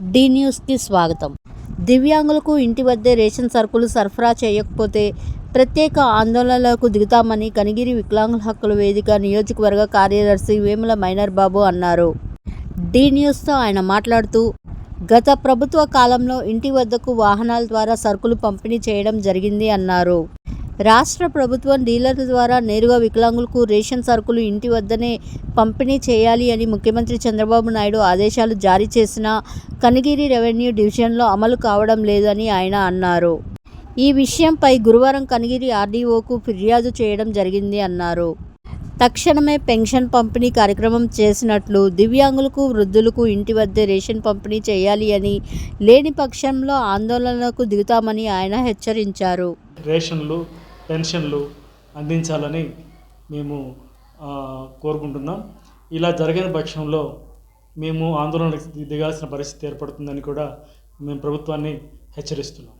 D న్యూస్కి స్వాగతం. దివ్యాంగులకు ఇంటి వద్దే రేషన్ సరుకులు సరఫరా చేయకపోతే ప్రత్యేక ఆందోళనలకు దిగుతామని కనిగిరి వికలాంగుల హక్కుల వేదిక నియోజకవర్గ కార్యదర్శి వేముల మైనర్ బాబు అన్నారు. డి న్యూస్తో ఆయన మాట్లాడుతూ, గత ప్రభుత్వ కాలంలో ఇంటి వద్దకు వాహనాల ద్వారా సరుకులు పంపిణీ చేయడం జరిగింది అన్నారు. రాష్ట్ర ప్రభుత్వం డీలర్ల ద్వారా నేరుగా వికలాంగులకు రేషన్ సరుకులు ఇంటి వద్దనే పంపిణీ చేయాలి అని ముఖ్యమంత్రి చంద్రబాబు నాయుడు ఆదేశాలు జారీ చేసినా కనిగిరి రెవెన్యూ డివిజన్లో అమలు కావడం లేదని ఆయన అన్నారు. ఈ విషయంపై గురువారం కనిగిరి ఆర్డీఓకు ఫిర్యాదు చేయడం జరిగింది అన్నారు. తక్షణమే పెన్షన్ పంపిణీ కార్యక్రమం చేసినట్లు, దివ్యాంగులకు, వృద్ధులకు ఇంటి వద్దే రేషన్ పంపిణీ చేయాలి అని, లేని పక్షంలో ఆందోళనలకు దిగుతామని ఆయన హెచ్చరించారు. రేషన్లు, పెన్షన్లు అందించాలని మేము కోరుకుంటున్నాం. ఇలా జరగని పక్షంలో మేము ఆందోళనకు దిగాల్సిన పరిస్థితి ఏర్పడుతుందని కూడా మేము ప్రభుత్వాన్ని హెచ్చరిస్తున్నాం.